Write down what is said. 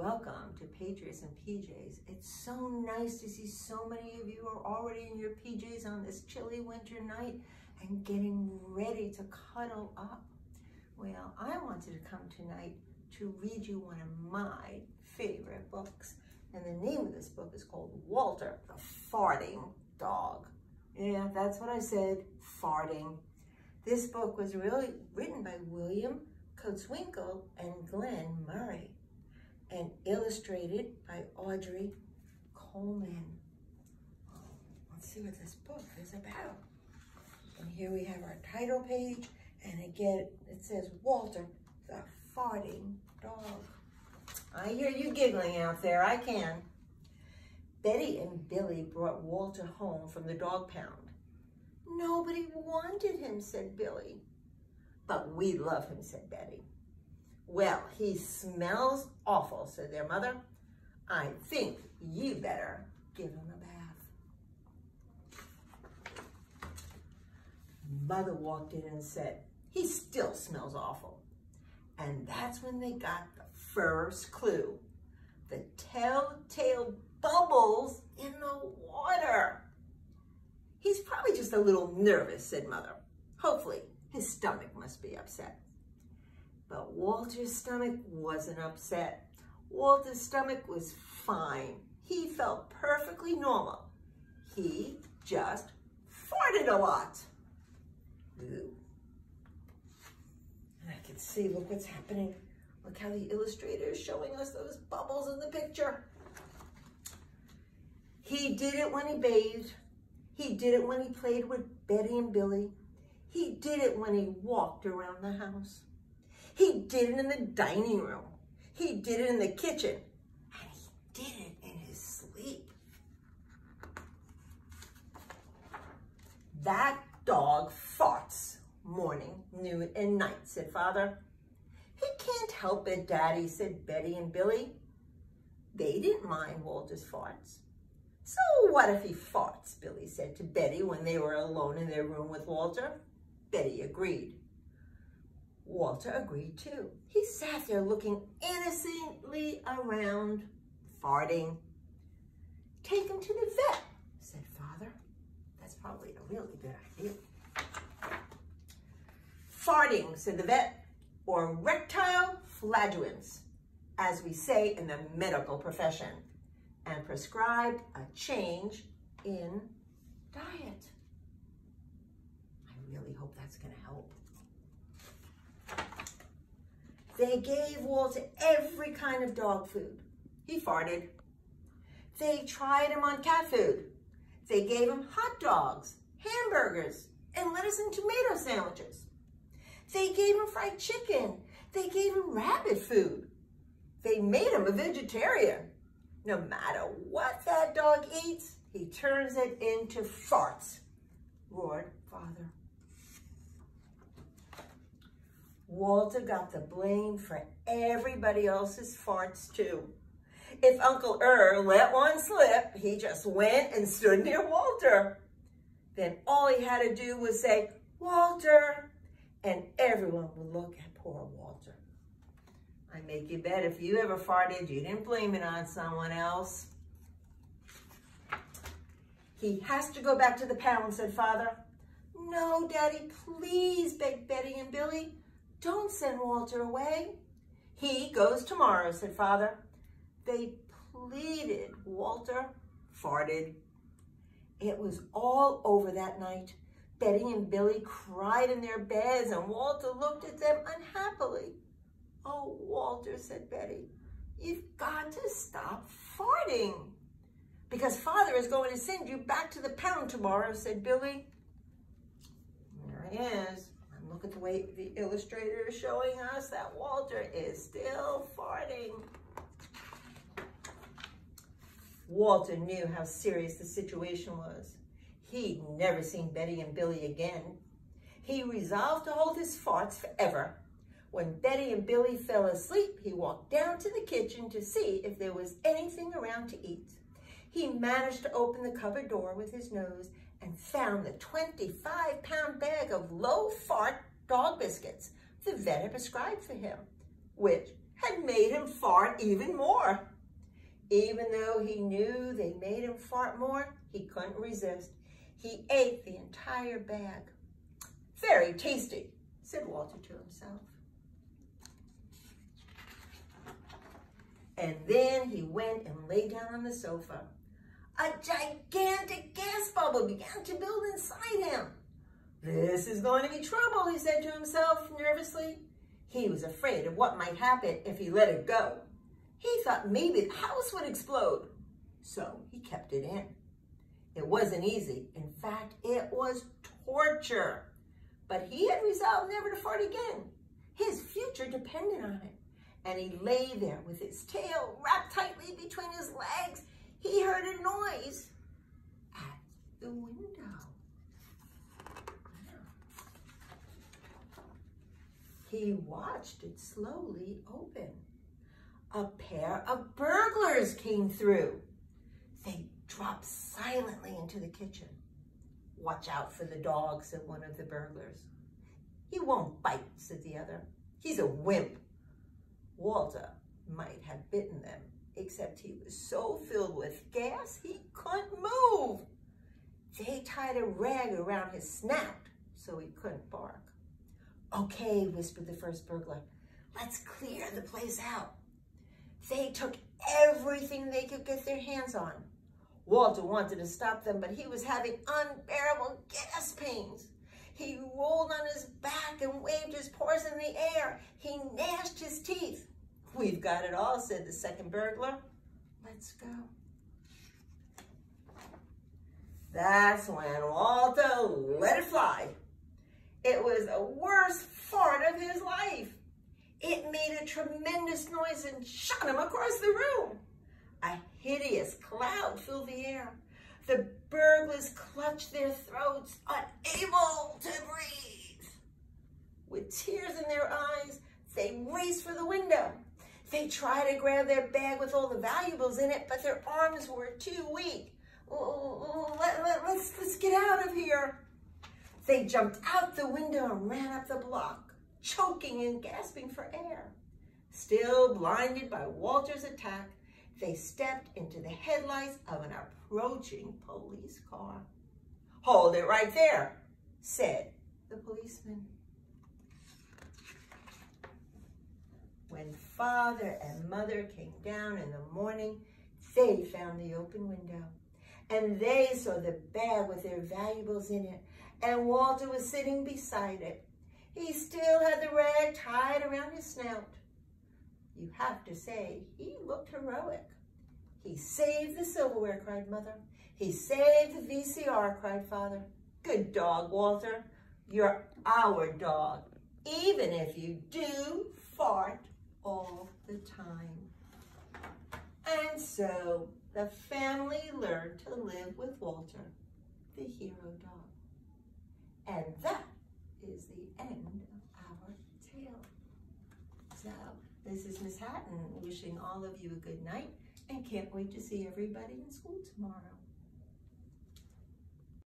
Welcome to Patriots and PJs. It's so nice to see so many of you are already in your PJs on this chilly winter night and getting ready to cuddle up. Well, I wanted to come tonight to read you one of my favorite books. And the name of this book is called Walter, the Farting Dog. Yeah, that's what I said, farting. This book was really written by William Kotzwinkle and Glenn Murray and illustrated by Audrey Coleman. Let's see what this book is about. And here we have our title page, and again, it says Walter, the Farting Dog. I hear you giggling out there, I can. Betty and Billy brought Walter home from the dog pound. Nobody wanted him, said Billy. But we love him, said Betty. Well, he smells awful, said their mother. I think you better give him a bath. Mother walked in and said, he still smells awful. And that's when they got the first clue, the telltale bubbles in the water. He's probably just a little nervous, said Mother. Hopefully, his stomach must be upset. But Walter's stomach wasn't upset. Walter's stomach was fine. He felt perfectly normal. He just farted a lot. Ooh. And I can see, look what's happening. Look how the illustrator is showing us those bubbles in the picture. He did it when he bathed. He did it when he played with Betty and Billy. He did it when he walked around the house. He did it in the dining room. He did it in the kitchen. And he did it in his sleep. That dog farts morning, noon, and night, said Father. He can't help it, Daddy, said Betty and Billy. They didn't mind Walter's farts. So what if he farts, Billy said to Betty when they were alone in their room with Walter. Betty agreed. Walter agreed too. He sat there looking innocently around, farting. Take him to the vet, said Father. That's probably a really good idea. Farting, said the vet, or erectile flatulence, as we say in the medical profession, and prescribed a change in diet. I really hope that's going to help. They gave Walter every kind of dog food. He farted. They tried him on cat food. They gave him hot dogs, hamburgers, and lettuce and tomato sandwiches. They gave him fried chicken. They gave him rabbit food. They made him a vegetarian. No matter what that dog eats, he turns it into farts, roared Father. Walter got the blame for everybody else's farts too. If Uncle let one slip, he just went and stood near Walter. Then all he had to do was say, Walter, and everyone would look at poor Walter. I make you bet if you ever farted, you didn't blame it on someone else. He has to go back to the pound, said Father. No, Daddy, please, begged Betty and Billy. Don't send Walter away. He goes tomorrow, said Father. They pleaded. Walter farted. It was all over that night. Betty and Billy cried in their beds, and Walter looked at them unhappily. Oh, Walter, said Betty, you've got to stop farting. Because Father is going to send you back to the pound tomorrow, said Billy. There he is. And look at the way the illustrator is showing us that Walter is still farting. Walter knew how serious the situation was. He'd never seen Betty and Billy again. He resolved to hold his farts forever. When Betty and Billy fell asleep, he walked down to the kitchen to see if there was anything around to eat. He managed to open the cupboard door with his nose and found the 25-pound bag of low-fart dog biscuits the vet had prescribed for him, which had made him fart even more. Even though he knew they made him fart more, he couldn't resist. He ate the entire bag. "Very tasty," said Walter to himself. And then he went and lay down on the sofa. A gigantic gas bubble began to build inside him. "This is going to be trouble," he said to himself nervously. He was afraid of what might happen if he let it go. He thought maybe the house would explode, so he kept it in. It wasn't easy. In fact, it was torture. But he had resolved never to fart again. His future depended on it. And he lay there with his tail wrapped tightly between his legs. He heard a noise at the window. He watched it slowly open. A pair of burglars came through. They dropped silently into the kitchen. "Watch out for the dog," said one of the burglars. "He won't bite," said the other. "He's a wimp." Walter might have bitten them, except he was so filled with gas he couldn't move. They tied a rag around his snout so he couldn't bark. "Okay," whispered the first burglar. "Let's clear the place out." They took everything they could get their hands on. Walter wanted to stop them, but he was having unbearable gas pains. He rolled on his back and waved his paws in the air. He gnashed his teeth. "We've got it all," said the second burglar. "Let's go." That's when Walter let it fly. It was the worst fart of his life. It made a tremendous noise and shot him across the room. A hideous cloud filled the air. The burglars clutched their throats, unable to breathe. With tears in their eyes, they raced for the window. They tried to grab their bag with all the valuables in it, but their arms were too weak. Let's get out of here. They jumped out the window and ran up the block, choking and gasping for air. Still blinded by Walter's attack, they stepped into the headlights of an approaching police car. "Hold it right there," said the policeman. When Father and Mother came down in the morning, they found the open window, and they saw the bag with their valuables in it, and Walter was sitting beside it. He still had the rag tied around his snout. You have to say, he looked heroic. "He saved the silverware," cried Mother. "He saved the VCR," cried Father. "Good dog, Walter. You're our dog, even if you do fart all the time." And so the family learned to live with Walter, the hero dog. And that is the end of our tale. So this is Miss Hatton wishing all of you a good night and can't wait to see everybody in school tomorrow.